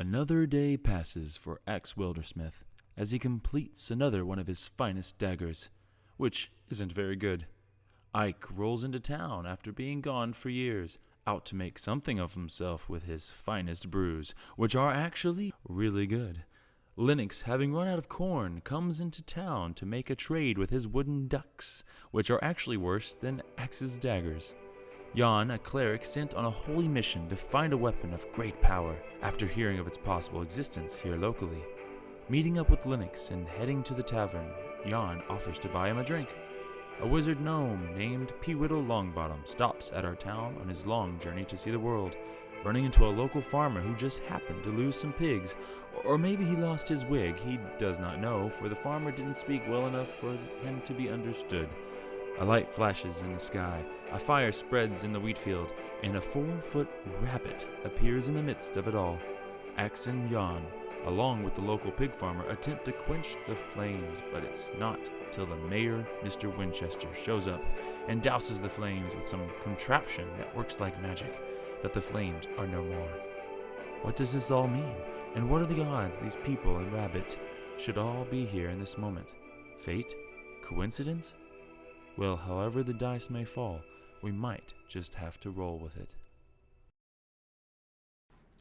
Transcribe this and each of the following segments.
Another day passes for Axe Wildersmith as he completes another one of his finest daggers, which isn't very good. Ike rolls into town after being gone for years, out to make something of himself with his finest brews, which are actually really good. Lennox, having run out of corn, comes into town to make a trade with his wooden ducks, which are actually worse than Axe's daggers. Jan, a cleric sent on a holy mission to find a weapon of great power after hearing of its possible existence here locally. Meeting up with Lennox and heading to the tavern, Jan offers to buy him a drink. A wizard gnome named Peewittle Longbottom stops at our town on his long journey to see the world, running into a local farmer who just happened to lose some pigs, or maybe he lost his wig, he does not know, for the farmer didn't speak well enough for him to be understood. A light flashes in the sky, a fire spreads in the wheat field, and a 4-foot rabbit appears in the midst of it all. Axe and Jan, along with the local pig farmer, attempt to quench the flames, but it's not till the mayor, Mr. Winchester, shows up and douses the flames with some contraption that works like magic, that the flames are no more. What does this all mean? And what are the odds these people and rabbit should all be here in this moment? Fate? Coincidence? Well, however the dice may fall, we might just have to roll with it.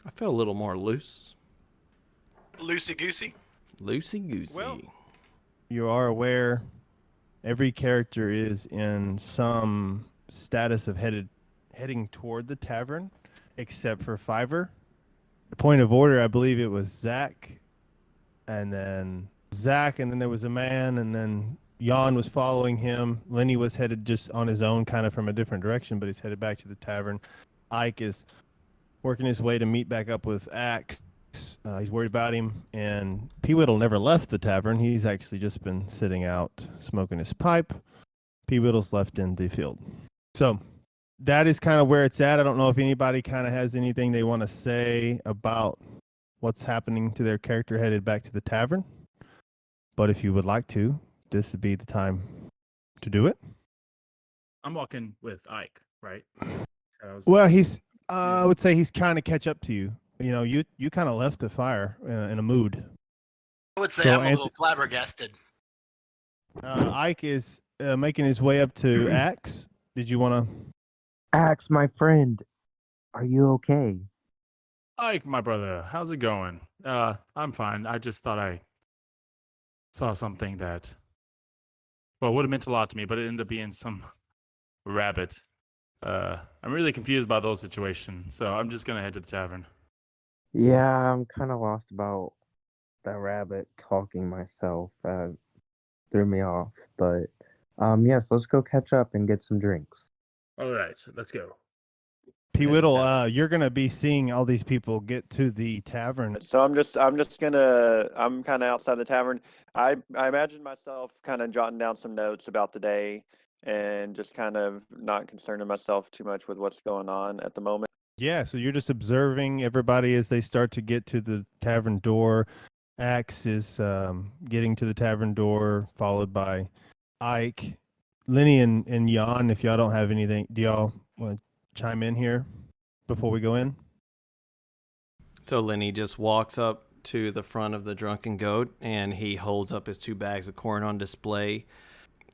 I feel a little more loose. Loosey-goosey? Loosey-goosey. Well, you are aware every character is in some status of heading toward the tavern, except for Fiverr. The point of order, I believe it was Zach, and then there was a man, and then Jan was following him. Lenny was headed just on his own, kind of from a different direction, but he's headed back to the tavern. Ike is working his way to meet back up with Axe. He's worried about him, and Peewittle never left the tavern. He's actually just been sitting out smoking his pipe. Peewittle's left in the field. So that is kind of where it's at. I don't know if anybody kind of has anything they want to say about what's happening to their character headed back to the tavern. But if you would like to, this would be the time to do it. I'm walking with Ike, right? Well, I would say he's trying to catch up to you. You know, you kind of left the fire in a mood. I would say So I'm a little flabbergasted. Ike is making his way up to Axe. Did you want to? Axe, my friend, are you okay? Ike, my brother, how's it going? I'm fine. I just thought I saw something that, well, would have meant a lot to me, but it ended up being some rabbit. I'm really confused by those situations, so I'm just gonna head to the tavern. Yeah, I'm kind of lost about that rabbit talking myself. Threw me off, but yes, let's go catch up and get some drinks. All right, let's go. Peewittle, you're gonna be seeing all these people get to the tavern. So I'm kind of outside the tavern. I imagine myself kind of jotting down some notes about the day and just kind of not concerning myself too much with what's going on at the moment. Yeah, so you're just observing everybody as they start to get to the tavern door. Axe is getting to the tavern door, followed by Ike. Lenny and Jan, if y'all don't have anything, do y'all want to chime in here before we go in? So Lenny just walks up to the front of the drunken goat, and he holds up his 2 bags of corn on display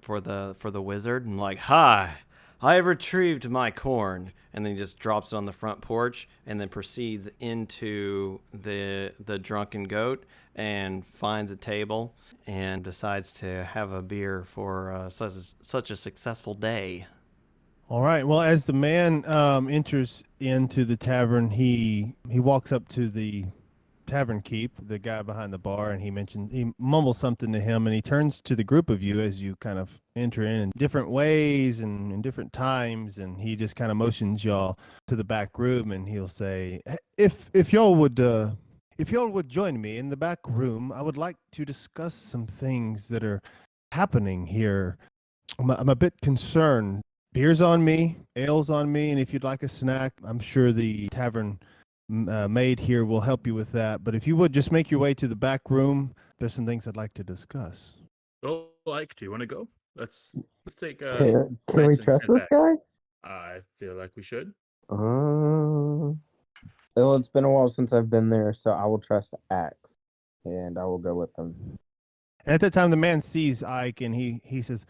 for the wizard, and like, "Hi, I have retrieved my corn," and then he just drops it on the front porch, and then proceeds into the drunken goat and finds a table and decides to have a beer for such a successful day. All right. Well, as the man enters into the tavern, he walks up to the tavern keep, the guy behind the bar, and he mumbles something to him, and he turns to the group of you as you kind of enter in different ways and in different times, and he just kind of motions y'all to the back room, and he'll say, if y'all would join me in the back room, I would like to discuss some things that are happening here. I'm a bit concerned. Beer's on me, ale's on me, and if you'd like a snack, I'm sure the tavern maid here will help you with that. But if you would just make your way to the back room, there's some things I'd like to discuss. Oh, Ike, do you want to go? Let's take Can we Lance and trust head this back. guy? I feel like we should. Well, it's been a while since I've been there, so I will trust Axe, and I will go with them. And at that time, the man sees Ike, and he says,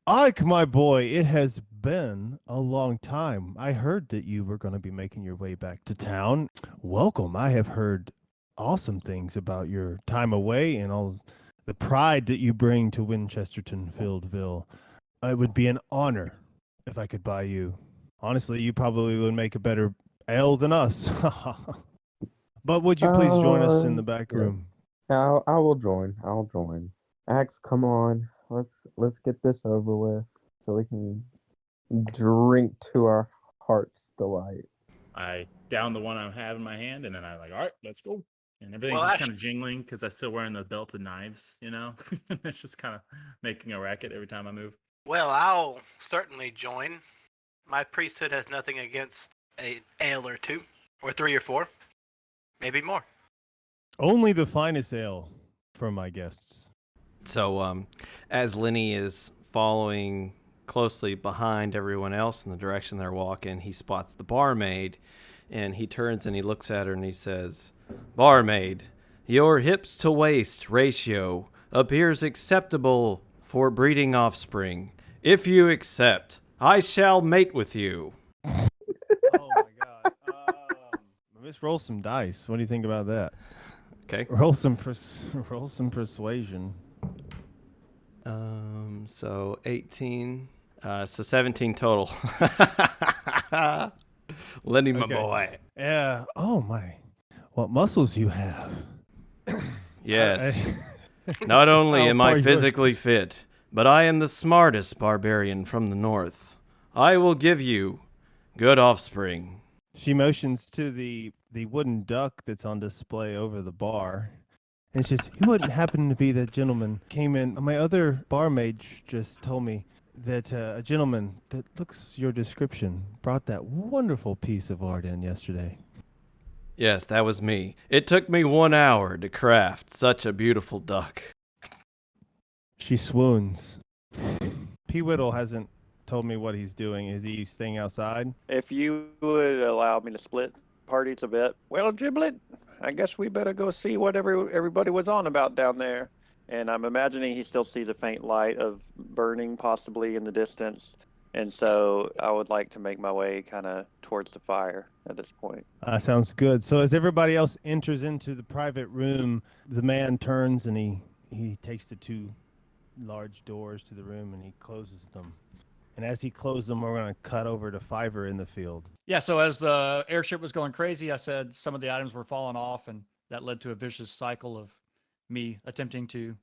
"Ike, my boy, it has been a long time. I heard that you were going to be making your way back to town. Welcome. I have heard awesome things about your time away and all the pride that you bring to Winchesterton Fieldville. It would be an honor if I could buy you. Honestly, you probably would make a better ale than us. But would you please join us in the back Yeah. room?" I will join. I'll join. Axe, come on. Let's get this over with so we can drink to our heart's delight. I down the one I have in my hand, and then I like, all right, let's go. And everything's Well, just Ash- kind of jingling because I'm still wearing the belt of knives, you know? It's just kind of making a racket every time I move. Well, I'll certainly join. My priesthood has nothing against a ale or two, or three or four, maybe more. Only the finest ale for my guests. So, as Lenny is following closely behind everyone else in the direction they're walking, he spots the barmaid, and he turns and he looks at her and he says, "Barmaid, your hips to waist ratio appears acceptable for breeding offspring. If you accept, I shall mate with you." Oh my god. Let's roll some dice. What do you think about that? Okay. Roll some roll some persuasion. So 18, so 17 total. Lenny, my Okay. boy. Yeah. Oh my. What muscles you have. Yes. Not only am I pardon, physically fit, but I am the smartest barbarian from the north. I will give you good offspring. She motions to the wooden duck that's on display over the bar. And she says, "You wouldn't happen to be that gentleman came in. My other barmaid just told me that a gentleman that looks your description brought that wonderful piece of art in yesterday." Yes, that was me. It took me 1 hour to craft such a beautiful duck. She swoons. P. Whittle hasn't told me what he's doing. Is he staying outside? If you would allow me to split parties a bit. Well, Giblet, I guess we better go see what everybody was on about down there. And I'm imagining he still sees a faint light of burning possibly in the distance. And so I would like to make my way kind of towards the fire at this point. Sounds good. So as everybody else enters into the private room, the man turns and he takes the two large doors to the room and he closes them. And as he closed them, we're going to cut over to Fiverr in the field. Yeah, so as the airship was going crazy, I said some of the items were falling off, and that led to a vicious cycle of me attempting to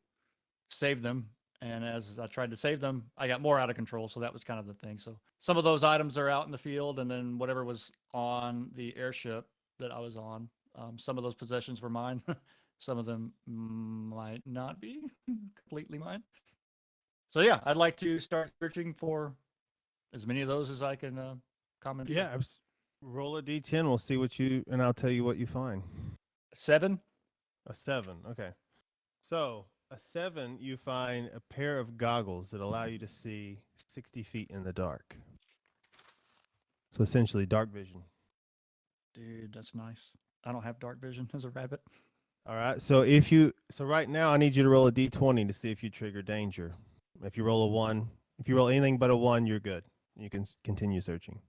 save them. And as I tried to save them, I got more out of control. So that was kind of the thing. So some of those items are out in the field, and then whatever was on the airship that I was on, some of those possessions were mine. Some of them might not be completely mine. So yeah, I'd like to start searching for as many of those as I can comment. Yeah, roll a d10. We'll see and I'll tell you what you find. 7. A 7. Okay. So a 7, you find a pair of goggles that allow you to see 60 feet in the dark. So essentially dark vision. Dude, that's nice. I don't have dark vision as a rabbit. All right. So right now I need you to roll a d20 to see if you trigger danger. If you roll a 1, if you roll anything but a 1, you're good. You can continue searching.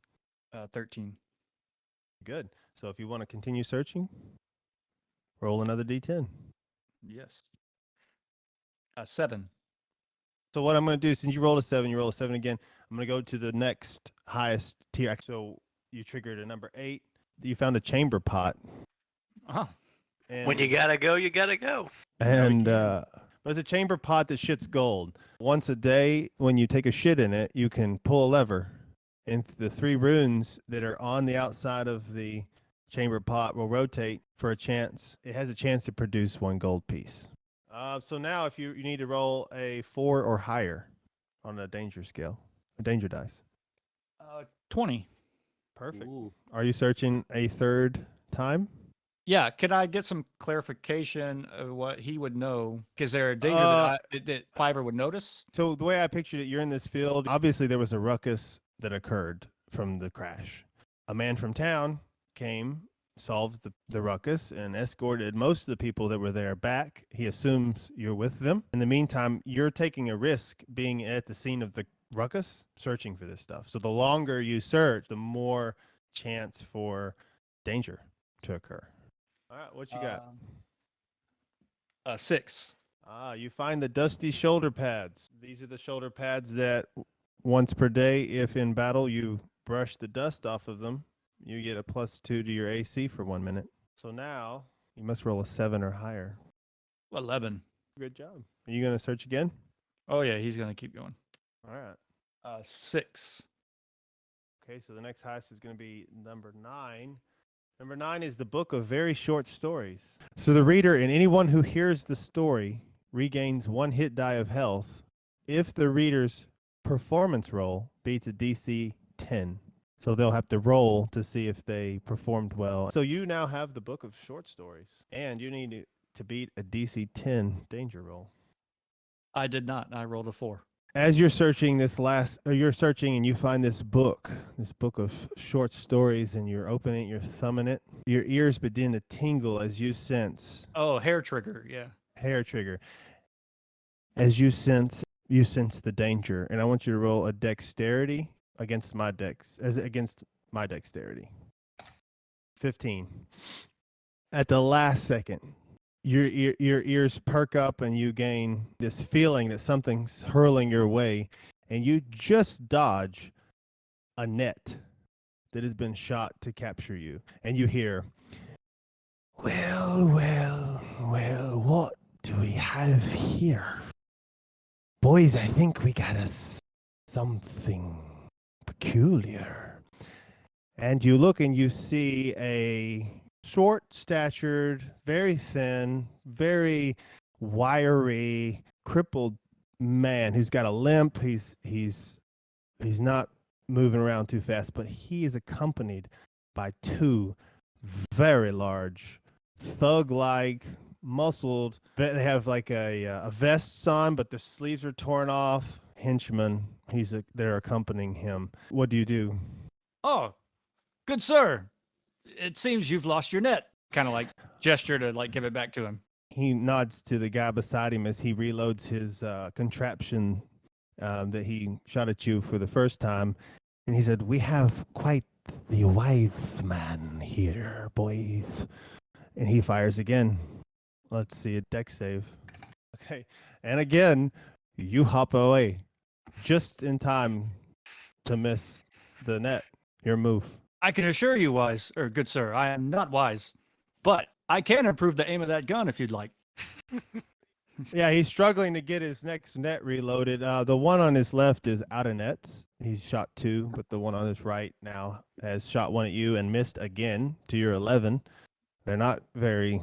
13. Good. So if you want to continue searching, roll another d10. Yes. 7. So what I'm going to do, since you rolled a 7, you roll a 7 again. I'm going to go to the next highest tier. So you triggered a number 8. You found a chamber pot. Oh, And, When you gotta go, you gotta go. and but it's a chamber pot that shits gold. Once a day, when you take a shit in it, you can pull a lever, and the 3 runes that are on the outside of the chamber pot will rotate for a chance. It has a chance to produce 1 gold piece. So now, if you need to roll a 4 or higher on a danger scale, a danger dice. 20. Perfect. Ooh. Are you searching a 3rd time? Yeah, could I get some clarification of what he would know? Is there a danger that Fiverr would notice? So the way I pictured it, you're in this field. Obviously, there was a ruckus that occurred from the crash. A man from town came solved the ruckus and escorted most of the people that were there back. He assumes you're with them. In the meantime, you're taking a risk being at the scene of the ruckus, searching for this stuff. So the longer you search, the more chance for danger to occur. All right, what you got? 6. You find the dusty shoulder pads. These are the shoulder pads that once per day, if in battle you brush the dust off of them, you get a +2 to your AC for 1 minute. So now you must roll a 7 or higher. 11. Good job. Are you going to search again? Oh yeah, he's gonna keep going. All right. 6. Okay, so the next highest is going to be number 9. Number 9 is the book of very short stories. So the reader and anyone who hears the story regains 1 hit die of health if the reader's performance roll beats a DC 10. So they'll have to roll to see if they performed well. So you now have the book of short stories, and you need to beat a DC 10 danger roll. I did not. I rolled a 4. As you're searching you're searching and you find this book of short stories, and you're opening it, you're thumbing it, your ears begin to tingle as you sense Oh, hair trigger. Yeah. hair trigger. As you sense the danger, and I want you to roll a dexterity against my dexterity. 15. At the last second, your ears perk up and you gain this feeling that something's hurling your way, and you just dodge a net that has been shot to capture you, and you hear, well, what do we have here? Boys, I think we got us something peculiar. And you look and you see a short-statured, very thin, very wiry, crippled man who's got a limp. He's not moving around too fast, but he is accompanied by 2 very large, thug-like, muscled. They have like a vest on, but the sleeves are torn off. Henchmen. They're accompanying him. What do you do? Oh, good sir. It seems you've lost your net. Kind of like gesture to like give it back to him. He nods to the guy beside him as he reloads his contraption that he shot at you for the first time. And he said, we have quite the wise man here, boys. And he fires again. Let's see a dex save. Okay. And again, you hop away just in time to miss the net. Your move. I can assure you, good sir, I am not wise, but I can improve the aim of that gun if you'd like. Yeah, he's struggling to get his next net reloaded. The one on his left is out of nets. He's shot 2, but the one on his right now has shot 1 at you and missed again to your 11. They're not very,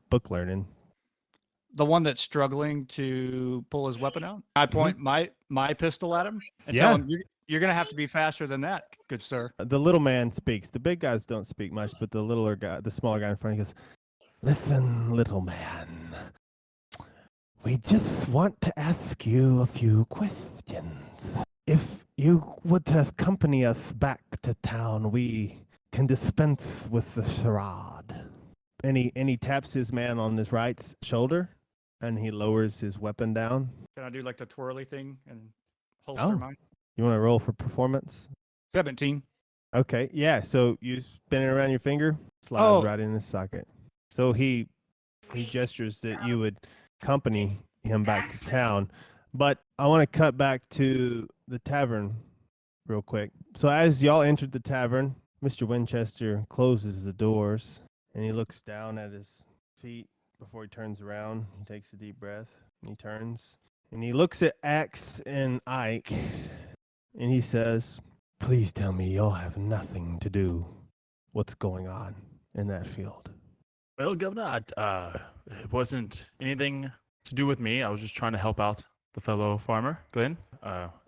book learning. The one that's struggling to pull his weapon out. I point my pistol at him and Yeah. tell him, you're going to have to be faster than that, good sir. The little man speaks. The big guys don't speak much, but the smaller guy in front, he goes, listen, little man. We just want to ask you a few questions. If you would accompany us back to town, we can dispense with the charade. And he taps his man on his right shoulder, and he lowers his weapon down. Can I do like the twirly thing and holster mine? You want to roll for performance? 17. Okay, yeah. So you spin it around your finger, slides right in his socket. So he gestures that you would accompany him back to town. But I want to cut back to the tavern real quick. So as y'all entered the tavern, Mr. Winchester closes the doors and he looks down at his feet before he turns around. He takes a deep breath and he turns and he looks at Axe and Ike and he says, please tell me y'all have nothing to do what's going on in that field. Well, Governor, it wasn't anything to do with me. I was just trying to help out the fellow farmer, Glenn.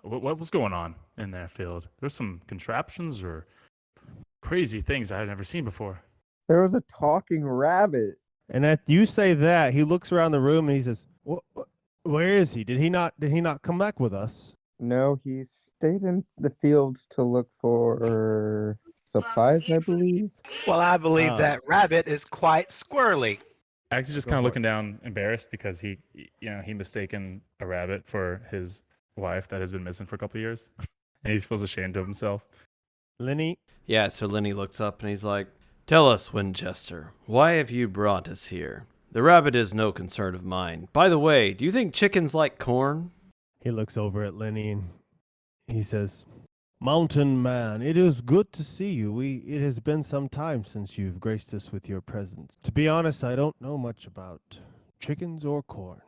What was going on in that field? There's some contraptions or crazy things I had never seen before. There was a talking rabbit. And at you say that, he looks around the room and he says, where is he? Did he not come back with us? No, he stayed in the fields to look for supplies, I believe. Well, I believe that rabbit is quite squirrely. Axe is just Go kind of for looking down, embarrassed because he mistaken a rabbit for his wife that has been missing for a couple of years, and he feels ashamed of himself. Lenny, Yeah, so Lenny looks up and he's like, "Tell us, Winchester, why have you brought us here? The rabbit is no concern of mine. By the way, do you think chickens like corn?" he looks over at Lenny and he says, Mountain Man, it is good to see you. It has been some time since you've graced us with your presence. To be honest, I don't know much about chickens or corn,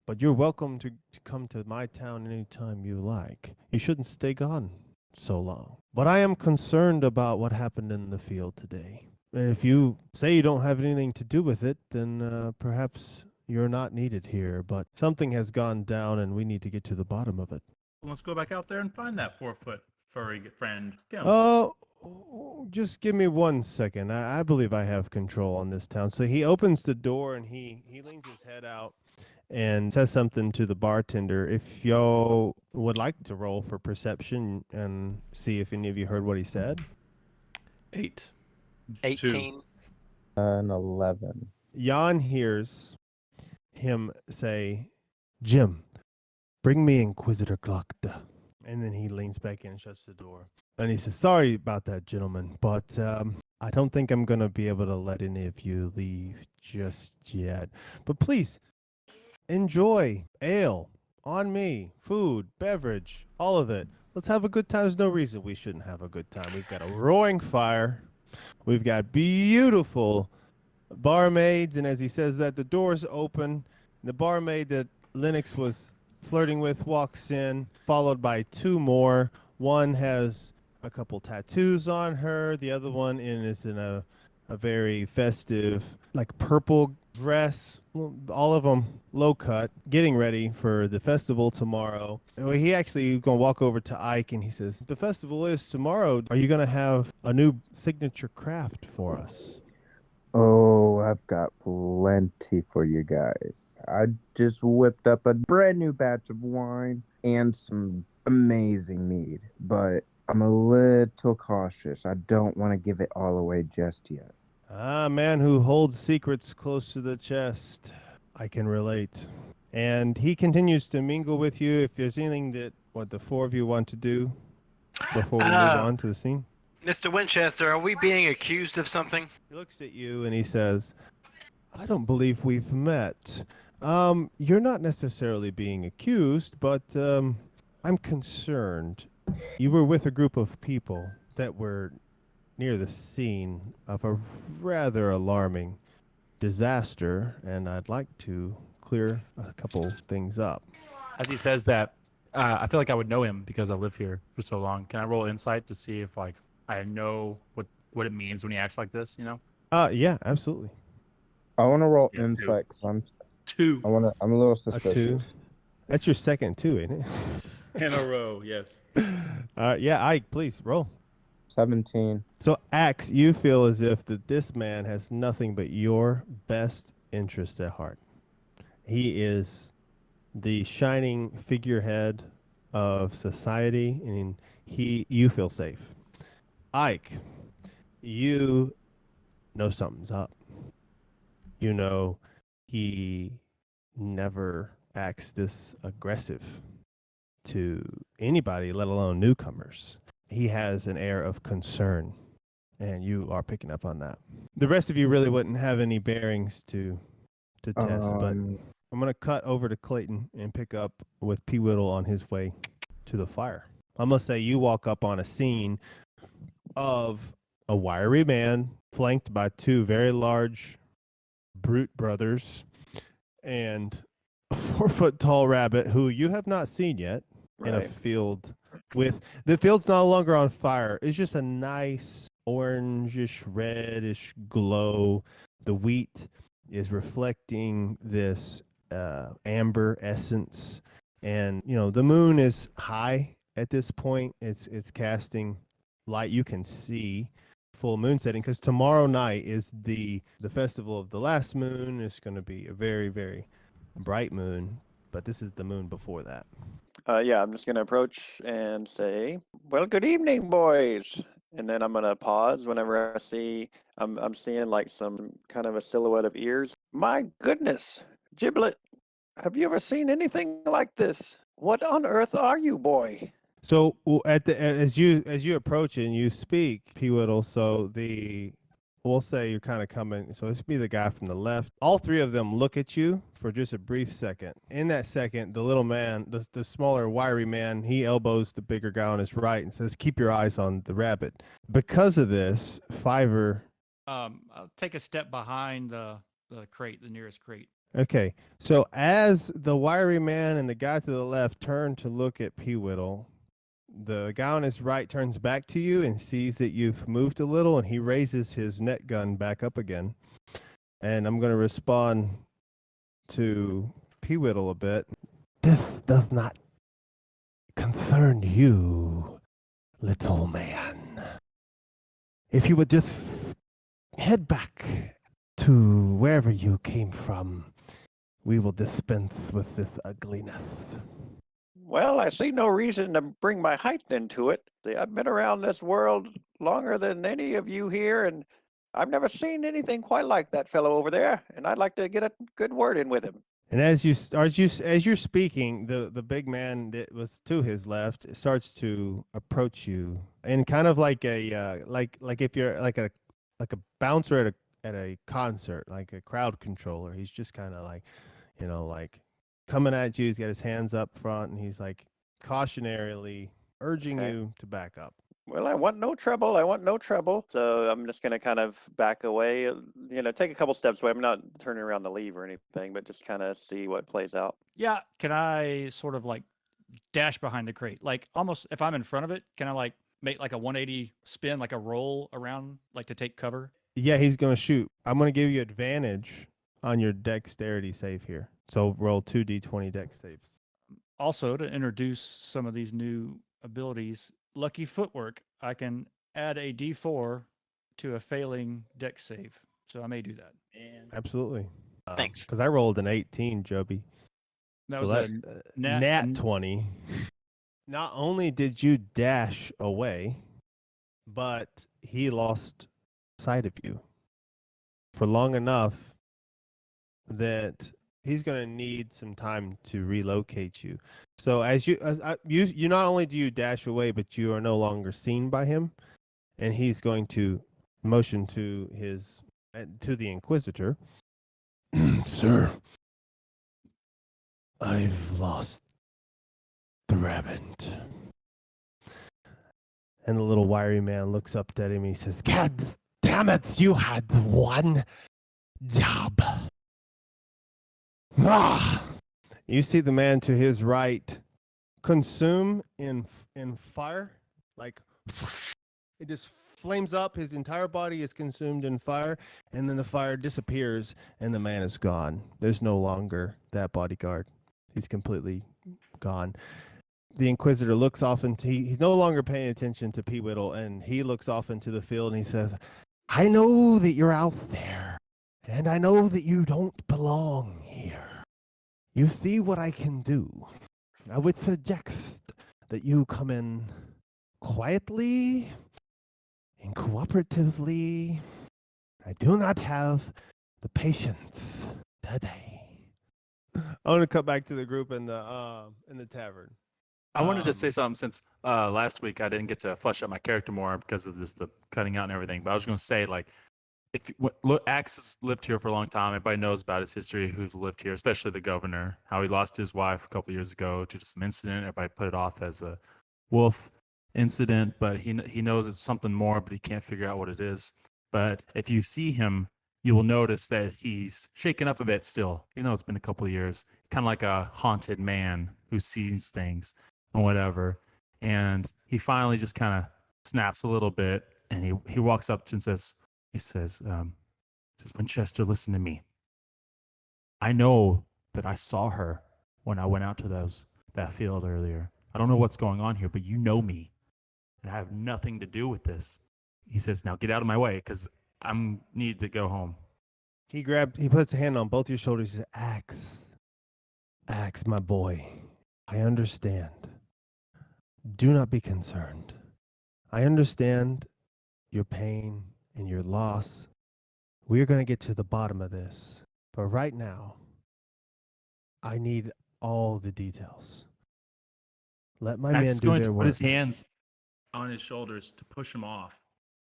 but you're welcome to come to my town anytime you like. You shouldn't stay gone so long. But I am concerned about what happened in the field today. And if you say you don't have anything to do with it, then perhaps you're not needed here. But something has gone down and we need to get to the bottom of it. Let's go back out there and find that 4-foot furry friend. Get him. Oh, just give me 1 second. I believe I have control on this town. So he opens the door and he leans his head out and says something to the bartender. If y'all would like to roll for perception and see if any of you heard what he said. 8. 18. An 11. Jan hears him say, Jim, bring me Inquisitor Glockta. And then he leans back in and shuts the door. And he says, sorry about that, gentlemen, but I don't think I'm going to be able to let any of you leave just yet. But please, enjoy ale on me, food, beverage, all of it. Let's have a good time. There's no reason we shouldn't have a good time. We've got a roaring fire. We've got beautiful barmaids. And as he says that, the doors open. The barmaid that Lennox was flirting with walks in, followed by 2 more. One has a couple tattoos on her. The other one is in a very festive, like purple dress. All of them low cut, getting ready for the festival tomorrow. He actually going to walk over to Ike and he says, the festival is tomorrow. Are you going to have a new signature craft for us? Oh, I've got plenty for you guys. I just whipped up a brand new batch of wine and some amazing mead, but I'm a little cautious. I don't want to give it all away just yet. Ah, man who holds secrets close to the chest. I can relate. And he continues to mingle with you. If there's anything that the 4 of you want to do before we move on to the scene. Mr. Winchester, are we being accused of something? He looks at you and he says, I don't believe we've met. You're not necessarily being accused, but I'm concerned. You were with a group of people that were near the scene of a rather alarming disaster, and I'd like to clear a couple things up. As he says that, I feel like I would know him because I live here for so long. Can I roll insight to see if like I know what it means when he acts like this? You know? Yeah, absolutely. I want to roll Yeah, insight because I'm 2 I'm a little A suspicious. 2. That's your second 2, ain't it? in a row. Yes. Yeah, Ike, please roll. 17. So, Axe, you feel as if that this man has nothing but your best interest at heart. He is the shining figurehead of society, and you feel safe. Ike, you know something's up. You know he never acts this aggressive to anybody, let alone newcomers. He has an air of concern, and you are picking up on that. The rest of you really wouldn't have any bearings to test, but I'm going to cut over to Clayton and pick up with P. Whittle on his way to the fire. I'm going to say you walk up on a scene of a wiry man flanked by 2 very large brute brothers and a 4-foot-tall rabbit who you have not seen yet in a field with the field's no longer on fire. It's just a nice orangish reddish glow. The wheat is reflecting this amber essence, and the moon is high at this point. It's casting light. You can see full moon setting because tomorrow night is the festival of the last moon. It's going to be a very, very bright moon, but this is the moon before that. Yeah, I'm just going to approach and say, well, good evening, boys. and then I'm gonna pause whenever I see I'm seeing like some kind of a silhouette of ears. My goodness, Giblet, have you ever seen anything like this? What on earth are you, boy? So as you approach it and you speak, P Whittle, so we'll say you're kind of coming. So this be the guy from the left. All three of them look at you for just a brief second. In that second, the little man, the smaller, wiry man, he elbows the bigger guy on his right and says, "Keep your eyes on the rabbit." Because of this, Fiverr. I'll take a step behind the crate, the nearest crate. Okay, so as the wiry man and the guy to the left turn to look at P Whittle, the guy on his right turns back to you and sees that you've moved a little, and he raises his net gun back up again. And I'm going to respond to P Whittle a bit. This does not concern you, little man. If you would just head back to wherever you came from, we will dispense with this ugliness. Well, I see no reason to bring my height into it. See, I've been around this world longer than any of you here, and I've never seen anything quite like that fellow over there, and I'd like to get a good word in with him. And as you're speaking, the big man that was to his left starts to approach you, and kind of like a like if you're like a bouncer at a concert, like a crowd controller. He's just kind of like, like coming at you. He's got his hands up front, and he's like cautionarily urging Okay. you to back up. Well, I want no trouble. I want no trouble. So I'm just going to kind of back away, take a couple steps away. I'm not turning around to leave or anything, but just kind of see what plays out. Yeah, can I sort of like dash behind the crate? Like almost if I'm in front of it, can I like make like a 180 spin, like a roll around, like to take cover? Yeah, he's going to shoot. I'm going to give you advantage on your dexterity save here. So roll 2d20 dex saves. Also, to introduce some of these new abilities, lucky footwork, I can add a d4 to a failing dex save. So I may do that. Absolutely. Thanks. Because I rolled an 18, Joby. That So was that a nat, nat 20. Not only did you dash away, but he lost sight of you for long enough that he's going to need some time to relocate you. So you not only do you dash away, but you are no longer seen by him, and he's going to motion to the Inquisitor. Sir, I've lost the rabbit. And the little wiry man looks up at him. He says, "God damn it, you had one job." Ah! You see the man to his right consume in fire, like it just flames up. His entire body is consumed in fire, and then the fire disappears, and the man is gone. There's no longer that bodyguard. He's completely gone. The Inquisitor looks off into he's no longer paying attention to P Whittle, and he looks off into the field and he says, "I know that you're out there, and I know that you don't belong here. You see what I can do. I would suggest that you come in quietly and cooperatively. I do not have the patience today." I want to cut back to the group in the tavern. I wanted to say something since last week I didn't get to flesh out my character more because of just the cutting out and everything. But I was going to say, like, look, Axe has lived here for a long time. Everybody knows about his history, who's lived here, especially the governor, how he lost his wife a couple years ago due to some incident. Everybody put it off as a wolf incident, but he knows it's something more, but he can't figure out what it is. But if you see him, you will notice that he's shaken up a bit still, even though it's been a couple of years, kind of like a haunted man who sees things and whatever. And he finally just kind of snaps a little bit, and he walks up and says, "Winchester, listen to me. I know that I saw her when I went out to that field earlier. I don't know what's going on here, but you know me, and I have nothing to do with this." He says, "Now get out of my way, because I'm need to go home." He puts a hand on both your shoulders. He says, Axe, my boy, I understand. Do not be concerned. I understand your pain and your loss. We're going to get to the bottom of this. But right now, I need all the details. Let my Max men is do going their to put work. his hands on his shoulders to push him off,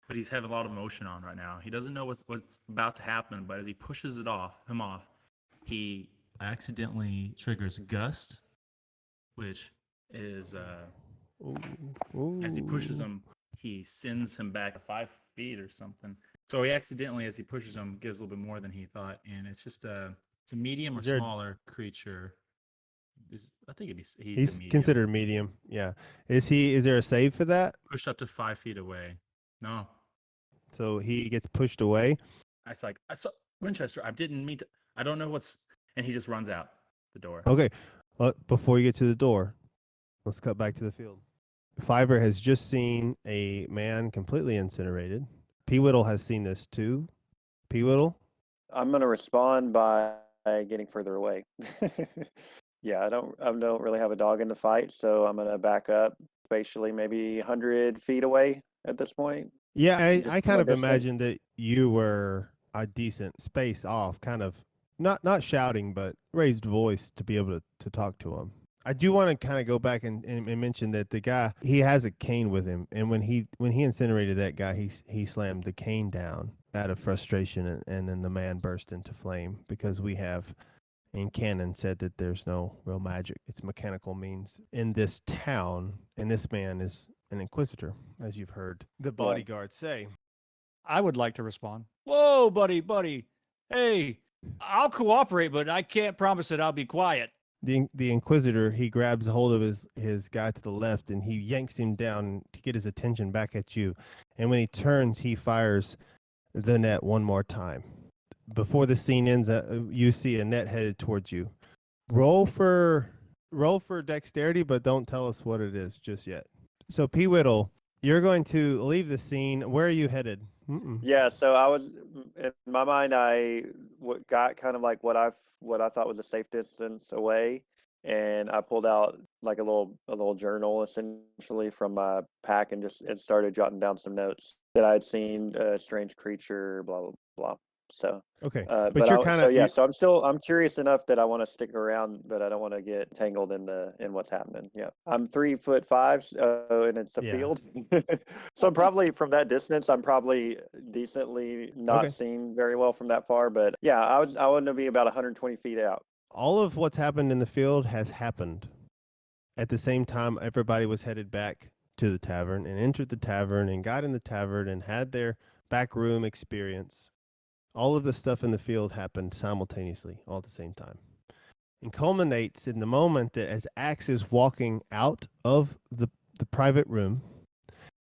but he's having a lot of emotion on right now. He doesn't know what's about to happen, but as he pushes him off, he accidentally triggers Gust, which is as he pushes Ooh. him, he sends him back 5 feet or something. So he accidentally, as he pushes him, gives a little bit more than he thought, and it's just it's a medium or Is there- smaller creature. I think he's a He's medium. considered medium. Yeah. Is there a save for that? Pushed up to 5 feet away. No, So he gets pushed away. I saw Winchester. I didn't mean to. I don't know what's. And he just runs out the door. Okay. Before you get to the door, let's cut back to the field. Fiverr has just seen a man completely incinerated. P. Whittle has seen this too. P. Whittle? I'm gonna respond by getting further away. Yeah, I don't really have a dog in the fight, so I'm gonna back up spatially, maybe 100 feet away at this point. Yeah, Just I keep kind my of distance. imagined that you were a decent space off, kind of not shouting, but raised voice to be able to talk to him. I do want to kind of go back and mention that the guy, he has a cane with him, and when he incinerated that guy, he slammed the cane down out of frustration, and then the man burst into flame because we have in canon said that there's no real magic. It's mechanical means in this town, and this man is an inquisitor, as you've heard the bodyguard say. I would like to respond. Whoa, buddy. Hey, I'll cooperate, but I can't promise that I'll be quiet. The inquisitor, he grabs a hold of his guy to the left and he yanks him down to get his attention back at you. And when he turns, he fires the net one more time. Before the scene ends, you see a net headed towards you. Roll for dexterity, but don't tell us what it is just yet. So P. Whittle, you're going to leave the scene. Where are you headed? Yeah, so I was in my mind. I got kind of like what I thought was a safe distance away, and I pulled out like a little journal essentially from my pack and started jotting down some notes that I had seen, a strange creature, blah blah blah. So Okay, but you're kind of so I'm curious enough that I want to stick around, but I don't want to get tangled in what's happening. Yeah, I'm 3'5", and it's a Yeah. field, so I'm probably from that distance. I'm probably decently not Okay. seen very well from that far, but yeah, I want to be about 120 feet out. all of what's happened in the field has happened at the same time. Everybody was headed back to the tavern and entered the tavern and got in the tavern and had their back room experience. All of the stuff in the field happened simultaneously, all at the same time, and culminates in the moment that as Axe is walking out of the private room,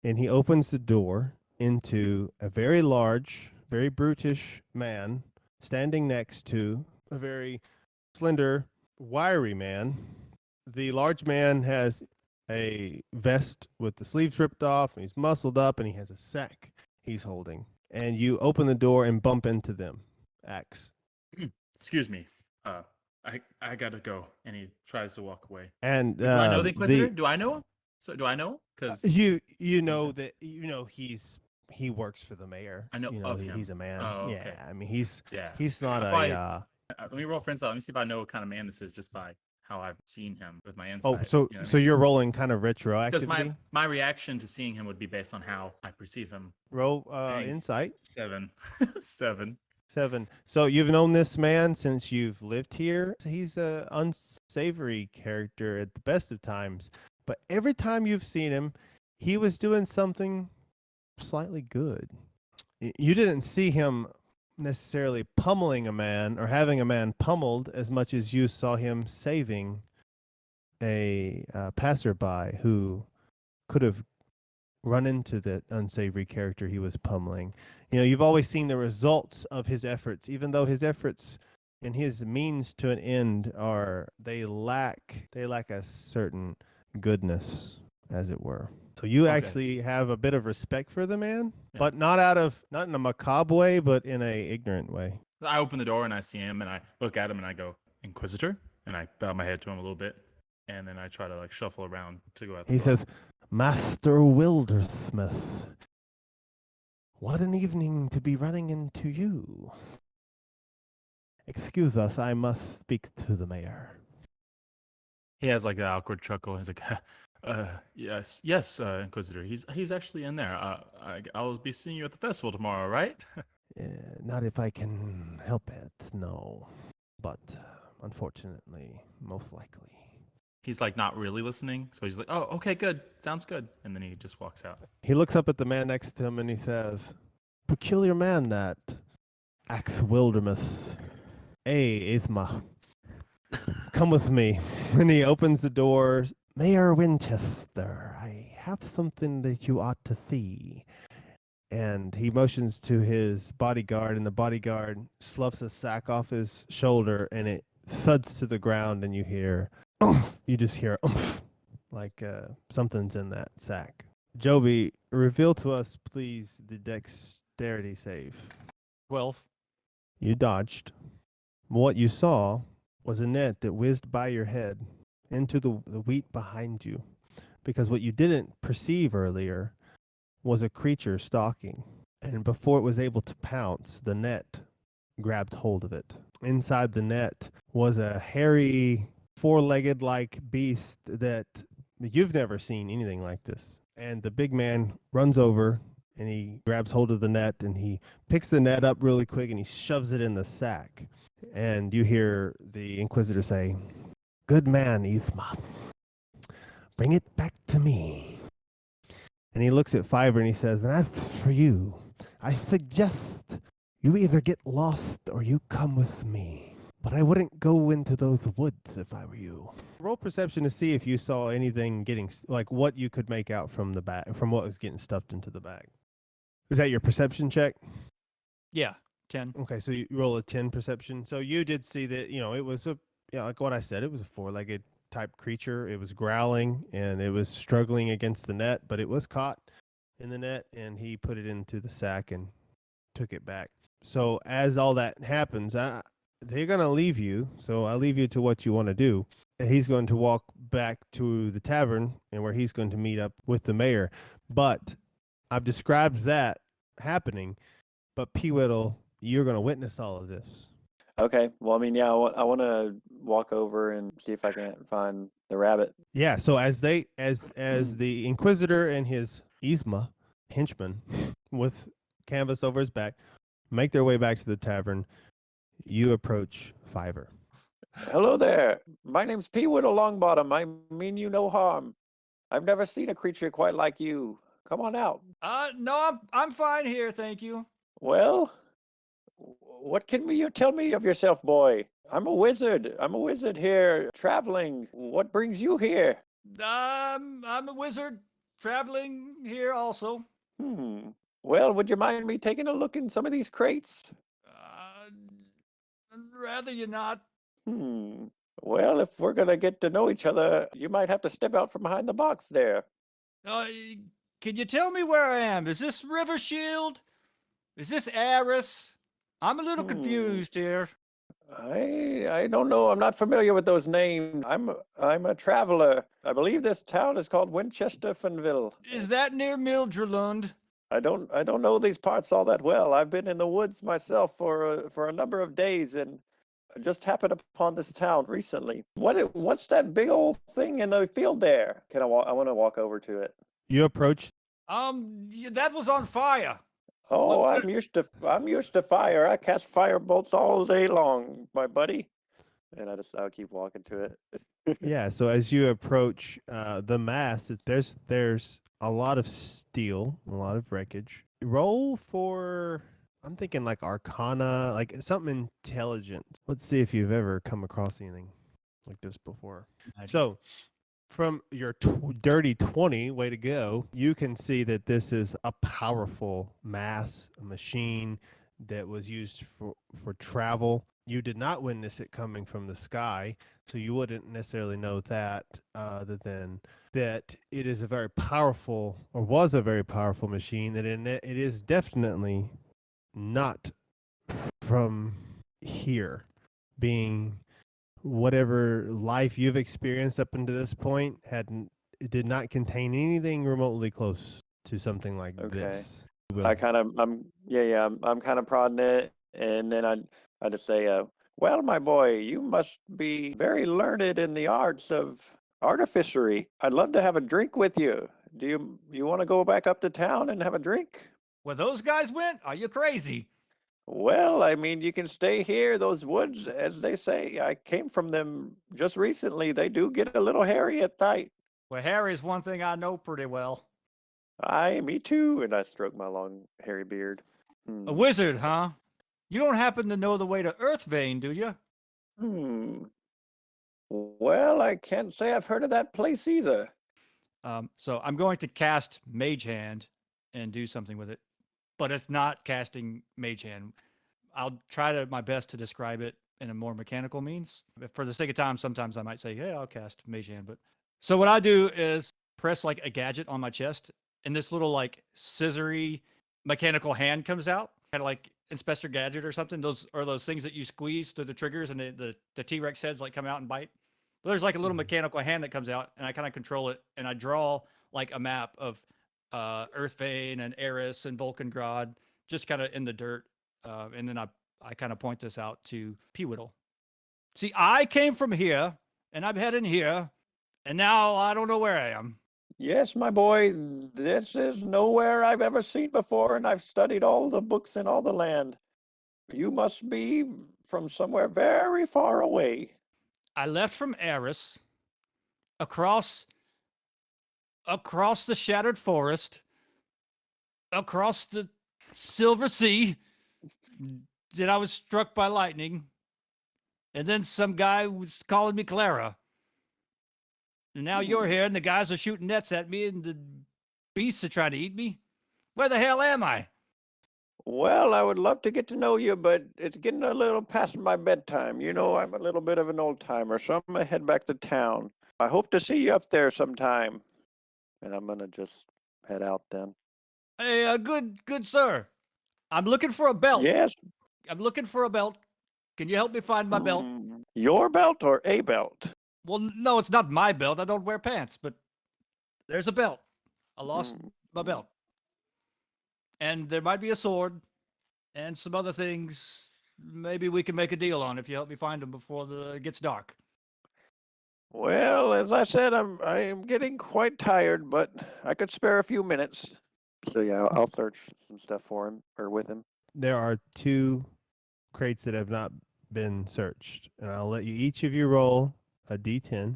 and he opens the door into a very large, very brutish man standing next to a very slender, wiry man. The large man has a vest with the sleeves ripped off, and he's muscled up, and he has a sack he's holding. And you open the door and bump into them. Axe. Excuse me. I gotta go. And he tries to walk away. And Do I know the Inquisitor? Do I know him? So do I know him? Because you know that he works for the mayor. I know of him. He's a man. Oh, okay. Yeah, I mean he's yeah. not Let me roll for insight. Let me see if I know what kind of man this is just by how I've seen him with my insight. Oh, so you know what I mean? you're rolling kind of Because retroactively. my reaction to seeing him would be based on how I perceive him. Roll Dang. insight. 7. 7. 7. So you've known this man since you've lived here. He's a unsavory character at the best of times, but every time you've seen him, he was doing something slightly good. You didn't see him necessarily pummeling a man or having a man pummeled as much as you saw him saving a passerby who could have run into the unsavory character he was pummeling. You've always seen the results of his efforts, even though his efforts and his means to an end they lack a certain goodness, as it were. So you actually have a bit of respect for the man, but not in a macabre way, but in a ignorant way. I open the door and I see him and I look at him and I go, Inquisitor? And I bow my head to him a little bit. And then I try to shuffle around to go out the door. He says, Master Wildersmith, What an evening to be running into you. Excuse us, I must speak to the mayor. He has like an awkward chuckle. He's like, yes, Inquisitor. He's actually in there. I'll be seeing you at the festival tomorrow, right? Uh, Not if I can help it, no. But unfortunately, most likely. He's like not really listening, so he's like, oh, okay, good, sounds good, and then he just walks out. He looks up at the man next to him and he says, peculiar man that Axe Wilderness. Hey, Isma, come with me. And he opens the door. Mayor Winchester, I have something that you ought to see. And he motions to his bodyguard, and the bodyguard sloughs a sack off his shoulder, and it thuds to the ground, and you hear, you just hear, like something's in that sack. Joby, reveal to us, please, the dexterity save. 12. You dodged. What you saw was a net that whizzed by your head into the wheat behind you, because what you didn't perceive earlier was a creature stalking, and before it was able to pounce, the net grabbed hold of it. Inside the net was a hairy, four-legged like beast that you've never seen anything like this. And the big man runs over and he grabs hold of the net and he picks the net up really quick and he shoves it in the sack. And you hear the Inquisitor say, "Good man, Ithma. Bring it back to me." And he looks at Fiverr and he says, "And as for you, I suggest you either get lost or you come with me. But I wouldn't go into those woods if I were you." Roll perception to see if you saw anything getting, like what you could make out from the bag, from what was getting stuffed into the bag. Is that your perception check? Yeah, 10. Okay, so you roll a 10 perception. So you did see that, it was like what I said, it was a four-legged type creature. It was growling and it was struggling against the net, but it was caught in the net and he put it into the sack and took it back. So as all that happens, they're going to leave you. So I'll leave you to what you want to do. He's going to walk back to the tavern and where he's going to meet up with the mayor. But I've described that happening, but P. Whittle, you're going to witness all of this. Okay. Well, I mean, yeah, I want to walk over and see if I can find the rabbit. Yeah, so as the Inquisitor and his Yzma henchman with canvas over his back make their way back to the tavern, you approach Fiverr. Hello there. My name's P. Whittle Longbottom. I mean you no harm. I've never seen a creature quite like you. Come on out. No, I'm fine here, thank you. Well, what can you tell me of yourself, boy? I'm a wizard. I'm a wizard here, traveling. What brings you here? I'm a wizard traveling here also. Well, would you mind me taking a look in some of these crates? Rather you not. Well, if we're gonna get to know each other, you might have to step out from behind the box there. Can you tell me where I am? Is this River Shield? Is this Aris? I'm a little confused here. I don't know. I'm not familiar with those names. I'm a traveler. I believe this town is called Winchesterfinville. Is that near Mildrelund? I don't know these parts all that well. I've been in the woods myself for a number of days and I just happened upon this town recently. What's that big old thing in the field there? I want to walk over to it. You approach. That was on fire. Oh, I'm used to fire. I cast fire bolts all day long, my buddy. And I'll keep walking to it. Yeah, so as you approach the mass, there's a lot of steel, a lot of wreckage. Roll for, I'm thinking like Arcana, like something intelligent. Let's see if you've ever come across anything like this before. So from your dirty 20, way to go, you can see that this is a powerful mass, a machine that was used for travel. You did not witness it coming from the sky, so you wouldn't necessarily know that, other than that it is a very powerful, or was a very powerful machine, that it is definitely not from here, being whatever life you've experienced up until this point it did not contain anything remotely close to something like this. I kind of, I'm kind of prodding it, and then I just say, well, my boy, you must be very learned in the arts of artificery. I'd love to have a drink with you. Do you want to go back up to town and have a drink? Where those guys went? Are you crazy? Well, I mean, you can stay here. Those woods, as they say, I came from them just recently. They do get a little hairy at night. Well, Harry's one thing I know pretty well. Aye, me too. And I stroke my long, hairy beard. A wizard, huh? You don't happen to know the way to Earthvein, do you? Hmm. Well, I can't say I've heard of that place either. So I'm going to cast Mage Hand and do something with it, but it's not casting Mage Hand. I'll try my best to describe it in a more mechanical means. For the sake of time, sometimes I might say, "Hey, I'll cast Mage Hand." But so what I do is press like a gadget on my chest, and this little like scissory mechanical hand comes out, kind of like Inspector Gadget or something. Those are those things that you squeeze through the triggers, and the T-Rex heads like come out and bite. But there's like a little mechanical hand that comes out, and I kind of control it, and I draw like a map of Earthbane and Eris and Vulcangrad, just kind of in the dirt, and then I kind of point this out to Peewittle. See, I came from here, and I'm heading here, and now I don't know where I am. Yes, my boy, this is nowhere I've ever seen before, and I've studied all the books in all the land. You must be from somewhere very far away. I left from Eris, across the shattered forest, across the Silver Sea. Then I was struck by lightning, and then some guy was calling me Clara. And now you're here, and the guys are shooting nets at me, and the beasts are trying to eat me. Where the hell am I? Well, I would love to get to know you, but it's getting a little past my bedtime. You know, I'm a little bit of an old timer, so I'm gonna head back to town. I hope to see you up there sometime. And I'm gonna just head out then. Hey, good sir. I'm looking for a belt. Yes. I'm looking for a belt. Can you help me find my belt? Your belt or a belt? Well, no, it's not my belt. I don't wear pants, but there's a belt. I lost my belt. And there might be a sword and some other things. Maybe we can make a deal on if you help me find them before it gets dark. Well, as I said, I am getting quite tired, but I could spare a few minutes. So yeah, I'll search some stuff for him or with him. There are 2 crates that have not been searched, and I'll let each of you roll a d10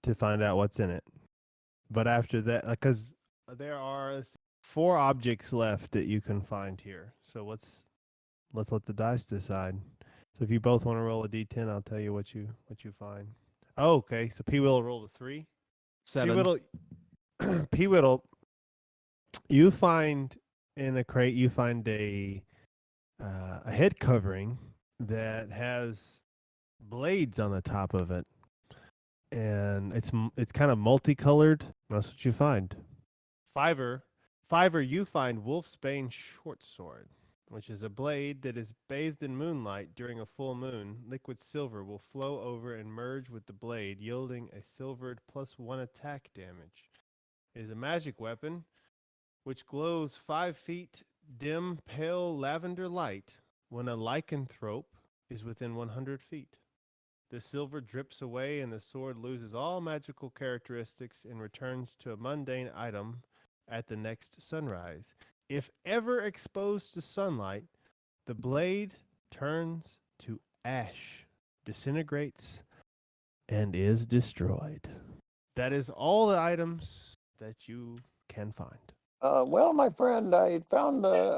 to find out what's in it. But after that, because there are 4 objects left that you can find here, so let's let the dice decide. So if you both want to roll a d10, I'll tell you what you find. Oh, okay. So P-Whittle rolled a 3. 7. P-Whittle, you find in a crate, you find a head covering that has blades on the top of it, and it's kind of multicolored. That's what you find. Fiver, you find Wolfsbane short sword, which is a blade that is bathed in moonlight during a full moon. Liquid silver will flow over and merge with the blade, yielding a silvered +1 attack damage. It is a magic weapon which glows 5 feet dim pale lavender light when a lycanthrope is within 100 feet. The silver drips away and the sword loses all magical characteristics and returns to a mundane item at the next sunrise. If ever exposed to sunlight, the blade turns to ash, disintegrates, and is destroyed. That is all the items that you can find. Well, my friend, I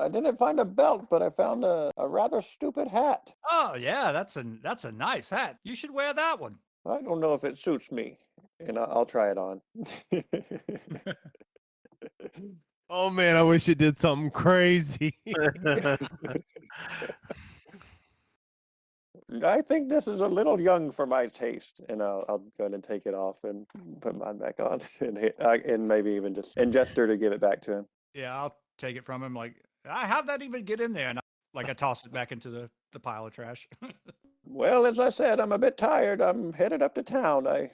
didn't find a belt, but I found a rather stupid hat. Oh yeah, that's a nice hat. You should wear that one. I don't know if it suits me, and I'll try it on. Oh man, I wish it did something crazy. I think this is a little young for my taste, and I'll go ahead and take it off and put mine back on, and maybe even just gesture to give it back to him. Yeah, I'll take it from him. Like, how'd that even get in there? And I toss it back into the pile of trash. Well, as I said, I'm a bit tired. I'm headed up to town. I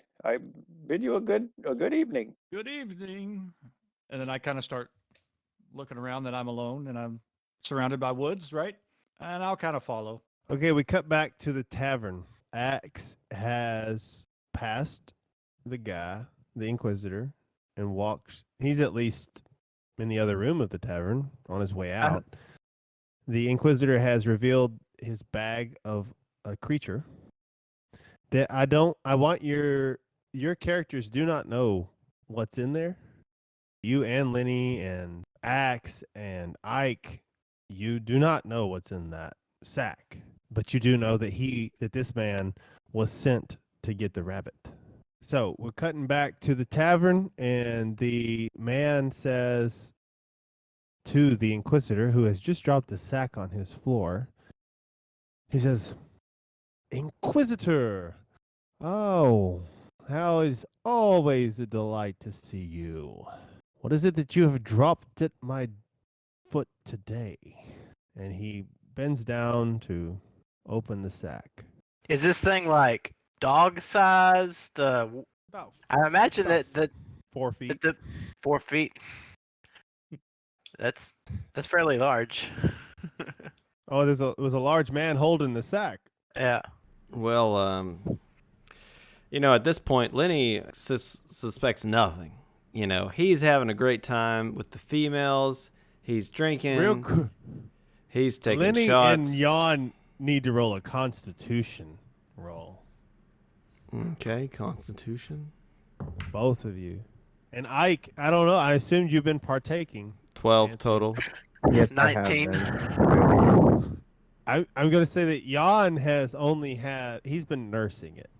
bid you a good evening. Good evening. And then I kind of start looking around that I'm alone and I'm surrounded by woods, right? And I'll kind of follow. Okay, we cut back to the tavern. Axe has passed the guy, the Inquisitor, and walks. He's at least in the other room of the tavern on his way out. The Inquisitor has revealed his bag of a creature that I want your characters do not know what's in there. You and Lenny and Axe and Ike, you do not know what's in that sack, but you do know that this man was sent to get the rabbit. So we're cutting back to the tavern, and the man says to the Inquisitor, who has just dropped the sack on his floor, he says, "Inquisitor, oh, how is always a delight to see you. What is it that you have dropped at my foot today?" And he bends down to open the sack. Is this thing like dog sized? About I imagine about that 4 feet. the 4 feet. That's fairly large. Oh, it was a large man holding the sack. Yeah. Well, at this point, Lenny suspects nothing. He's having a great time with the females. He's drinking. Real quick. He's taking Lenny shots. and Jan need to roll a Constitution roll. Okay, Constitution. Both of you. And Ike, I don't know. I assumed you've been partaking. 12 Anthony. total. Yes, I have 19. been. I'm going to say that Jan has he's been nursing it,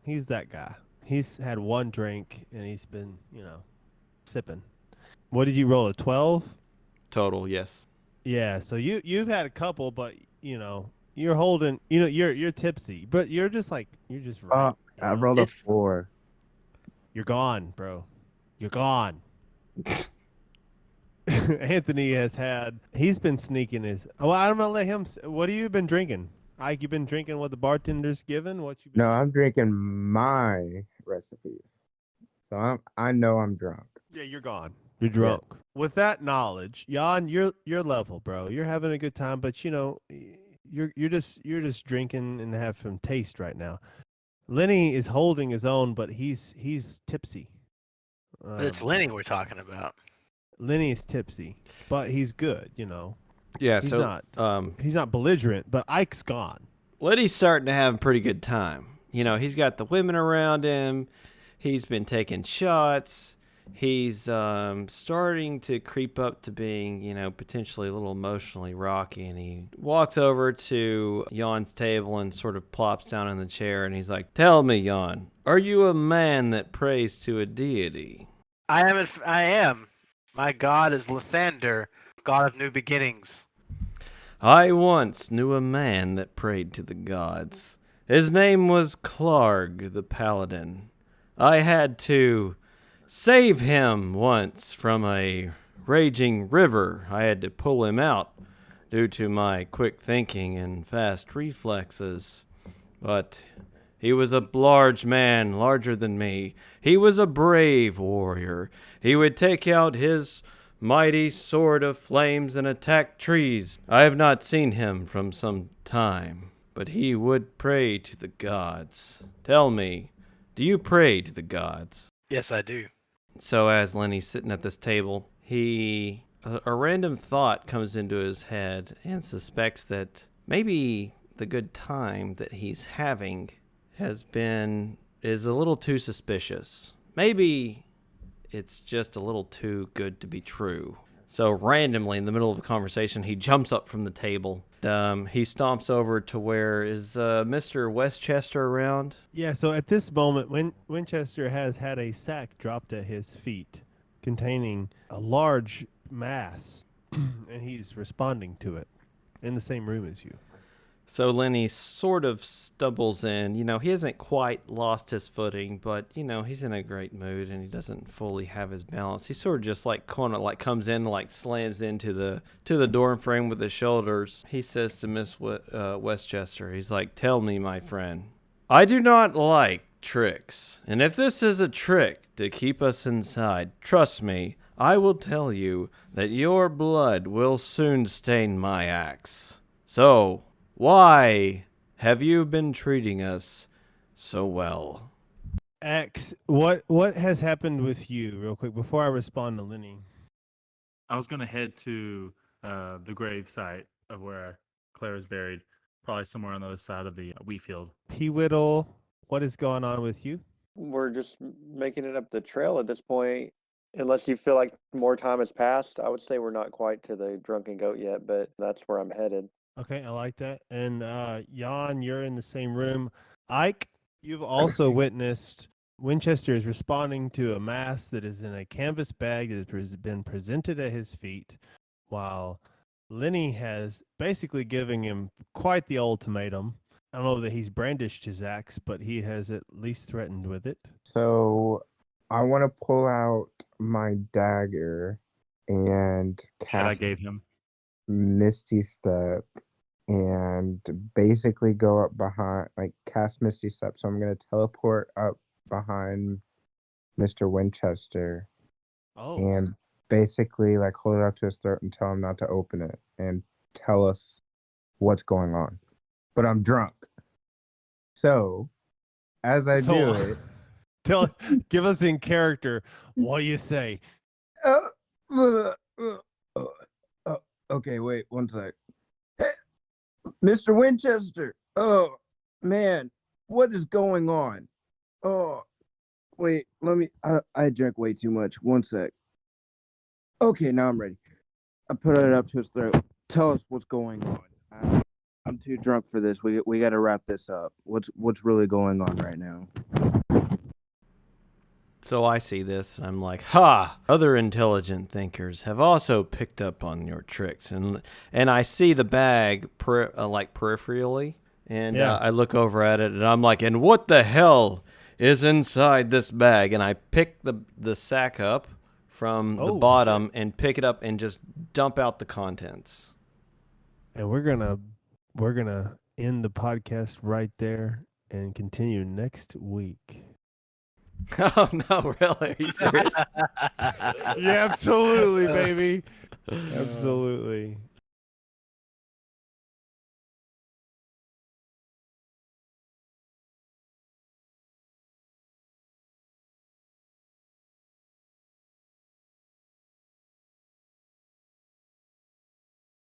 He's that guy. He's had one drink, and he's been, sipping. What did you roll, a 12? Total, yes. Yeah, so you've had a couple, but, you're holding, you're tipsy, but you're just right. I rolled a 4. You're gone, bro. You're gone. Anthony he's been sneaking well, I'm going to let him, what have you been drinking? Ike, you been drinking what the bartender's given? What you been No, I'm drinking my recipes. So I know I'm drunk. Yeah, you're gone. You're drunk. Yeah. With that knowledge, Jan, you're level, bro. You're having a good time, but you're just drinking and have some taste right now. Lenny is holding his own, but he's tipsy. But it's Lenny we're talking about. Lenny is tipsy, but he's good, Yeah, he's not belligerent, but Ike's gone. Lenny's starting to have a pretty good time. He's got the women around him. He's been taking shots. He's starting to creep up to being, potentially a little emotionally rocky. And he walks over to Jan's table and sort of plops down in the chair. And he's like, "Tell me, Jan, are you a man that prays to a deity?" I am. My god is Lathander, god of new beginnings. "I once knew a man that prayed to the gods. His name was Clarg the Paladin. I had to save him once from a raging river. I had to pull him out due to my quick thinking and fast reflexes. But he was a large man, larger than me. He was a brave warrior. He would take out his mighty sword of flames and attack trees. I have not seen him from some time, but he would pray to the gods. Tell me, do you pray to the gods?" Yes, I do. So as Lenny's sitting at this table, a random thought comes into his head and suspects that maybe the good time that he's having is a little too suspicious. Maybe it's just a little too good to be true. So randomly, in the middle of a conversation, he jumps up from the table. He stomps over to where is Mr. Westchester around? Yeah, so at this moment, Winchester has had a sack dropped at his feet containing a large mass, and he's responding to it in the same room as you. So Lenny sort of stumbles in. He hasn't quite lost his footing, but, he's in a great mood and he doesn't fully have his balance. He sort of just comes in, slams into the door frame with his shoulders. He says to Miss Westchester, he's like, "Tell me, my friend, I do not like tricks. And if this is a trick to keep us inside, trust me, I will tell you that your blood will soon stain my axe. So, why have you been treating us so well? X, what has happened with you, real quick, before I respond to Lenny? I was gonna head to the grave site of where Claire is buried, probably somewhere on the other side of the wheat field. P. Whittle, what is going on with you? We're just making it up the trail at this point. Unless you feel like more time has passed, I would say we're not quite to the Drunken Goat yet, but that's where I'm headed. Okay, I like that. And Jan, you're in the same room. Ike, you've also witnessed Winchester is responding to a mass that is in a canvas bag that has been presented at his feet, while Lenny has basically giving him quite the ultimatum. I don't know that he's brandished his axe, but he has at least threatened with it. So I want to pull out my dagger and That I cast gave him. Misty Step and basically go up behind, like cast Misty Step. So I'm going to teleport up behind Mr. Winchester Oh, and basically like hold it up to his throat and tell him not to open it and tell us what's going on. But I'm drunk. So as I do it, give us in character what you say. uh, uh, uh, okay, wait one sec. Hey, Mr. Winchester. Oh, man, what is going on? Oh, wait, let me. I drank way too much. One sec. Okay, now I'm ready. I put it up to his throat. Tell us what's going on. I'm too drunk for this. We got to wrap this up. What's really going on right now? So I see this and I'm like, ha! Other intelligent thinkers have also picked up on your tricks, and I see the bag like peripherally, and Yeah. I look over at it and I'm like, and what the hell is inside this bag? And I pick the sack up from the Oh, bottom and pick it up and just dump out the contents. And we're gonna end the podcast right there and continue next week. Oh no, really? Are you serious? Yeah, absolutely, baby. Absolutely.